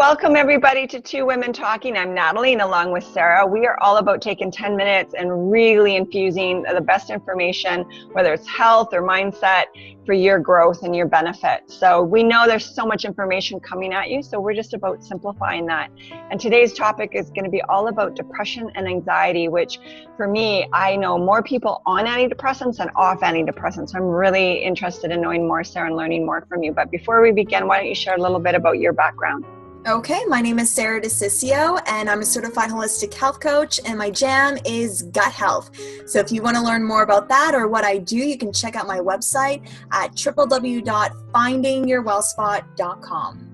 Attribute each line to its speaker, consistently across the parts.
Speaker 1: welcome everybody to Two Women Talking. I'm Natalie, and along with Sarah, we are all about taking 10 minutes and really infusing the best information, whether it's health or mindset, for your growth and your benefit. So we know there's so much information coming at you, so we're just about simplifying that. And today's topic is going to be all about depression and anxiety, which for me, I know more people on antidepressants than off antidepressants. So I'm really interested in knowing more, Sarah, and learning more from you. But before we begin, why don't you share a little bit about your background?
Speaker 2: Okay, my name is Sarah DeCiccio, and I'm a certified holistic health coach, and my jam is gut health. So if you want to learn more about that or what I do, you can check out my website at www.findingyourwellspot.com.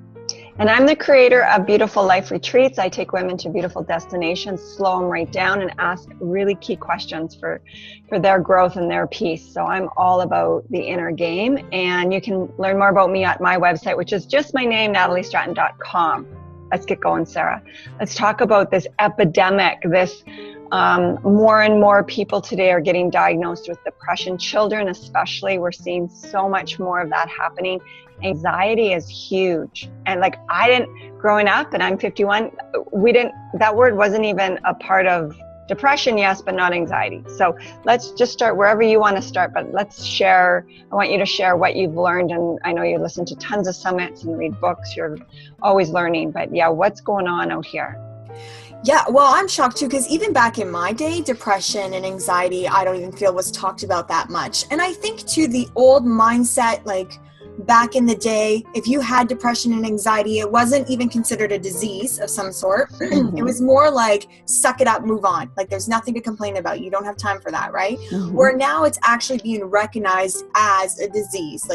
Speaker 1: And I'm the creator of Beautiful Life Retreats. I take women to beautiful destinations, slow them right down, and ask really key questions for their growth and their peace. So I'm all about the inner game. And you can learn more about me at my website, which is just my name, nataliestratton.com. Let's get going, Sarah. Let's talk about this epidemic. More and more people today are getting diagnosed with depression. Children especially, we're seeing so much more of that happening. Anxiety is huge. And growing up, and I'm 51, that word wasn't even a part of depression, yes, but not anxiety. So let's just start wherever you want to start, but I want you to share what you've learned. And I know you listen to tons of summits and read books, you're always learning, but yeah, what's going on out here?
Speaker 2: Yeah, well, I'm shocked too, because even back in my day, depression and anxiety, I don't even feel was talked about that much. And I think too, the old mindset, back in the day, if you had depression and anxiety, it wasn't even considered a disease of some sort. It was more like, suck it up, move on. There's nothing to complain about. You don't have time for that, right? Where now it's actually being recognized as a disease.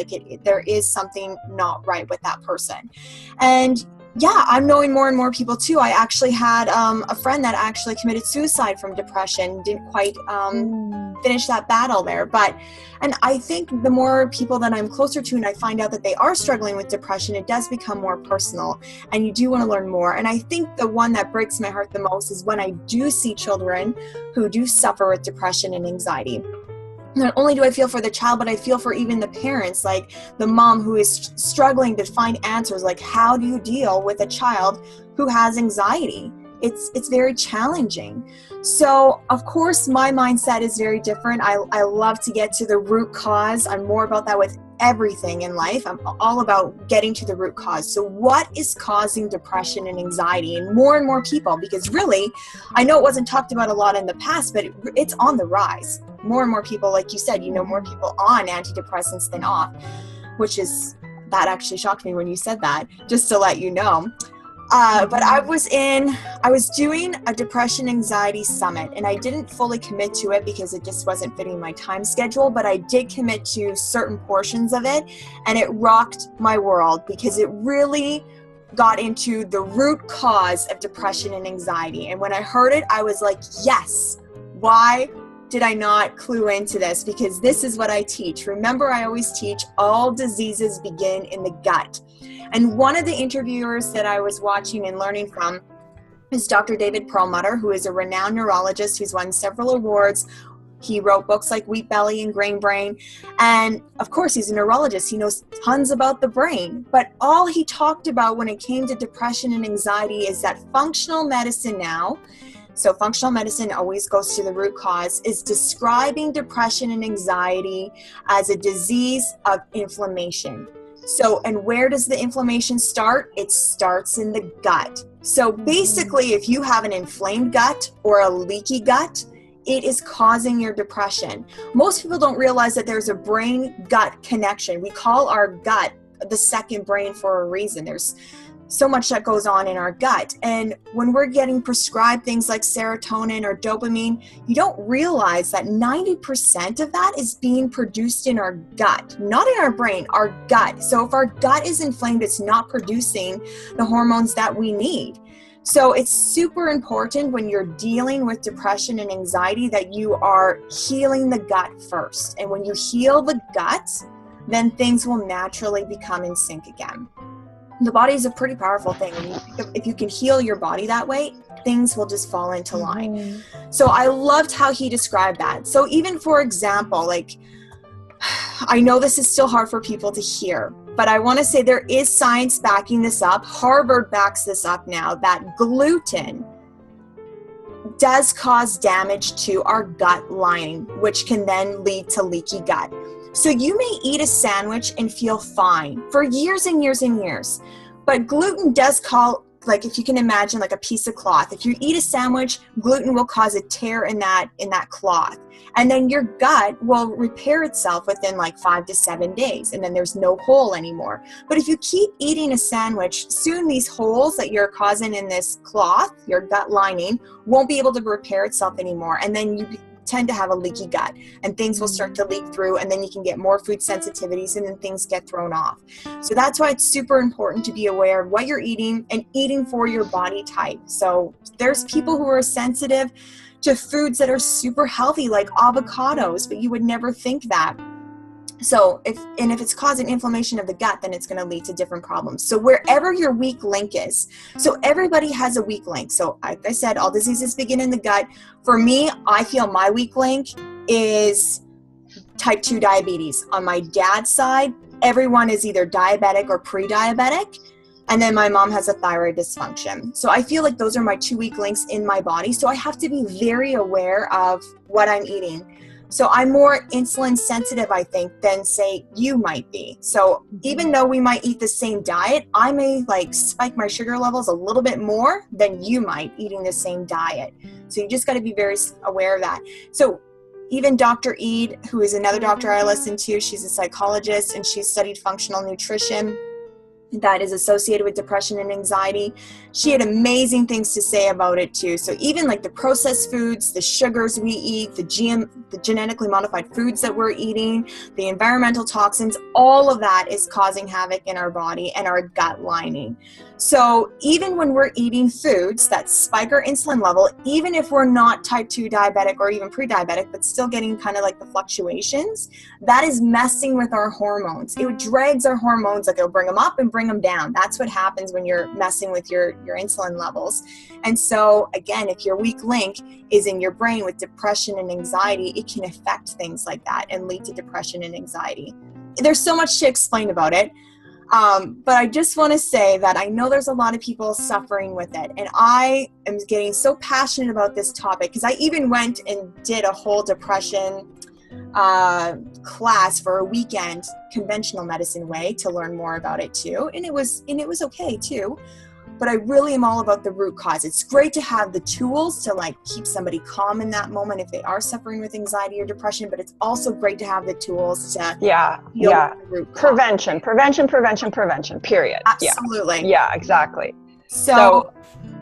Speaker 2: There is something not right with that person. And yeah, I'm knowing more and more people too. I actually had a friend that actually committed suicide from depression, didn't quite finish that battle there. And I think the more people that I'm closer to and I find out that they are struggling with depression, it does become more personal and you do want to learn more. And I think the one that breaks my heart the most is when I do see children who do suffer with depression and anxiety. Not only do I feel for the child, but I feel for even the parents, like the mom who is struggling to find answers, like how do you deal with a child who has anxiety? It's very challenging. So of course my mindset is very different. I love to get to the root cause. I'm more about that with everything in life. I'm all about getting to the root cause. So what is causing depression and anxiety in more and more people? Because really, I know it wasn't talked about a lot in the past, but it's on the rise. More and more people, like you said, more people on antidepressants than off, that actually shocked me when you said that, just to let you know. But I was doing a depression anxiety summit, and I didn't fully commit to it because it just wasn't fitting my time schedule, but I did commit to certain portions of it, and it rocked my world because it really got into the root cause of depression and anxiety. And when I heard it, I was like, yes, why did I not clue into this? Because this is what I teach. Remember, I always teach all diseases begin in the gut. And one of the interviewers that I was watching and learning from is Dr. David Perlmutter, who is a renowned neurologist who's won several awards. He wrote books like Wheat Belly and Grain Brain. And of course, he's a neurologist. He knows tons about the brain. But all he talked about when it came to depression and anxiety is that functional medicine now, so functional medicine always goes to the root cause, is describing depression and anxiety as a disease of inflammation. So, and where does the inflammation start? It starts in the gut. So basically, if you have an inflamed gut or a leaky gut, it is causing your depression. Most people don't realize that there's a brain-gut connection. We call our gut the second brain for a reason. There's so much that goes on in our gut. And when we're getting prescribed things like serotonin or dopamine, you don't realize that 90% of that is being produced in our gut, not in our brain, our gut. So if our gut is inflamed, it's not producing the hormones that we need. So it's super important when you're dealing with depression and anxiety that you are healing the gut first. And when you heal the gut, then things will naturally become in sync again. The body is a pretty powerful thing. If you can heal your body that way, things will just fall into line. So I loved how he described that. So even, for example, I know this is still hard for people to hear, but I want to say there is science backing this up. Harvard backs this up now, that gluten does cause damage to our gut lining, which can then lead to leaky gut. So you may eat a sandwich and feel fine for years and years and years, but gluten does like, if you can imagine like a piece of cloth, if you eat a sandwich, gluten will cause a tear in that cloth. And then your gut will repair itself within like 5 to 7 days. And then there's no hole anymore. But if you keep eating a sandwich, soon these holes that you're causing in this cloth, your gut lining, won't be able to repair itself anymore. And then you tend to have a leaky gut and things will start to leak through, and then you can get more food sensitivities and then things get thrown off. So that's why it's super important to be aware of what you're eating and eating for your body type. So there's people who are sensitive to foods that are super healthy like avocados, but you would never think that. So if it's causing inflammation of the gut, then it's going to lead to different problems. So wherever your weak link is, so everybody has a weak link. So like I said, all diseases begin in the gut. For me, I feel my weak link is type 2 diabetes. On my dad's side, everyone is either diabetic or pre-diabetic. And then my mom has a thyroid dysfunction. So I feel like those are my 2 weak links in my body. So I have to be very aware of what I'm eating. So I'm more insulin sensitive, I think, than say you might be. So even though we might eat the same diet, I may like spike my sugar levels a little bit more than you might eating the same diet. So you just got to be very aware of that. So even Dr. Eid, who is another doctor I listen to, she's a psychologist and she's studied functional nutrition that is associated with depression and anxiety. She had amazing things to say about it too. So even like the processed foods, the sugars we eat, the genetically modified foods that we're eating, the environmental toxins, all of that is causing havoc in our body and our gut lining. So even when we're eating foods that spike our insulin level, even if we're not type 2 diabetic or even pre-diabetic, but still getting kind of like the fluctuations, that is messing with our hormones. It drags our hormones, like it'll bring them up and bring them down. That's what happens when you're messing with your insulin levels. And so again, if your weak link is in your brain with depression and anxiety, it can affect things like that and lead to depression and anxiety. There's so much to explain about it. But I just want to say that I know there's a lot of people suffering with it. And I am getting so passionate about this topic because I even went and did a whole depression class for a weekend, conventional medicine way, to learn more about it too. And it was okay too. But I really am all about the root cause. It's great to have the tools to like keep somebody calm in that moment if they are suffering with anxiety or depression, but it's also great to have the tools to deal with the root cause. Prevention, period. Absolutely.
Speaker 1: Yeah, exactly.
Speaker 2: So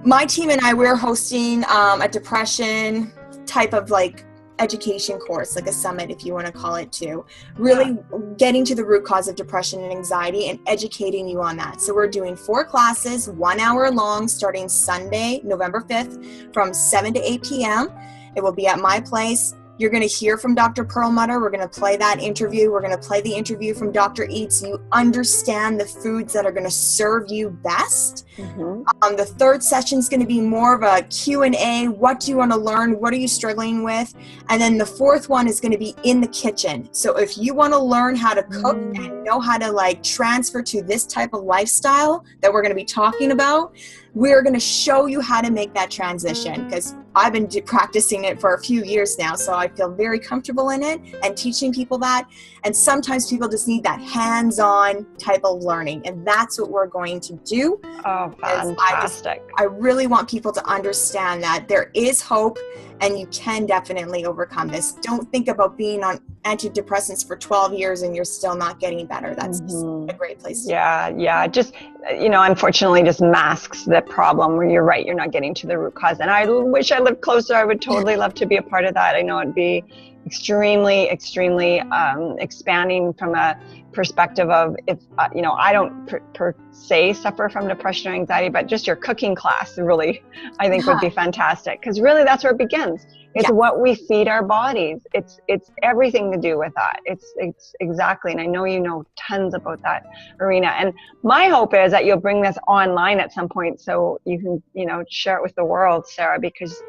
Speaker 2: my team and I, we're hosting a depression type of like education course, like a summit if you want to call it too, really getting to the root cause of depression and anxiety and educating you on that. So we're doing 4 classes, 1 hour long, starting Sunday, November 5th from 7 to 8 p.m. It will be at my place. You're going to hear from Dr. Perlmutter. We're going to play that interview. We're going to play the interview from Dr. Eid so you understand the foods that are going to serve you best. Mm-hmm. The 3rd session is going to be more of a Q&A. What do you want to learn? What are you struggling with? And then the 4th one is going to be in the kitchen. So if you want to learn how to cook and know how to like transfer to this type of lifestyle that we're going to be talking about, we're going to show you how to make that transition, because I've been practicing it for a few years now, so I feel very comfortable in it and teaching people that. And sometimes people just need that hands-on type of learning, and that's what we're going to do.
Speaker 1: Oh, fantastic.
Speaker 2: I really want people to understand that there is hope and you can definitely overcome this. Don't think about being on antidepressants for 12 years and you're still not getting better. That's just a great place to
Speaker 1: Yeah. Just, unfortunately just masks the problem where you're right, you're not getting to the root cause. And I wish I lived closer. I would totally love to be a part of that. I know it'd be extremely expanding from a perspective of if, I don't per se suffer from depression or anxiety, but just your cooking class really, I think would be fantastic. Because really that's where it begins. It's what we feed our bodies. It's everything to do with that. It's exactly. And I know you know tons about that arena. And my hope is that you'll bring this online at some point so you can, share it with the world, Sarah, because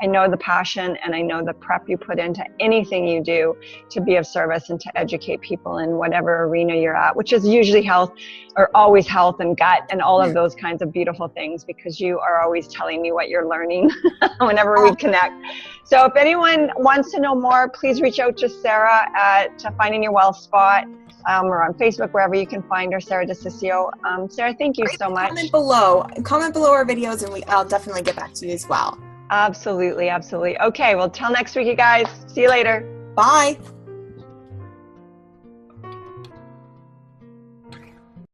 Speaker 1: I know the passion and I know the prep you put into anything you do to be of service and to educate people in whatever arena you're at, which is usually health, or always health and gut and all of those kinds of beautiful things, because you are always telling me what you're learning whenever we connect. So if anyone wants to know more, please reach out to Sarah at Finding Your Wealth Spot, or on Facebook, wherever you can find her, Sarah DeCiccio. Sarah, thank you so much.
Speaker 2: Comment below our videos, and I'll definitely get back to you as well.
Speaker 1: Absolutely, absolutely. Okay, well, till next week, you guys. See you later.
Speaker 2: Bye.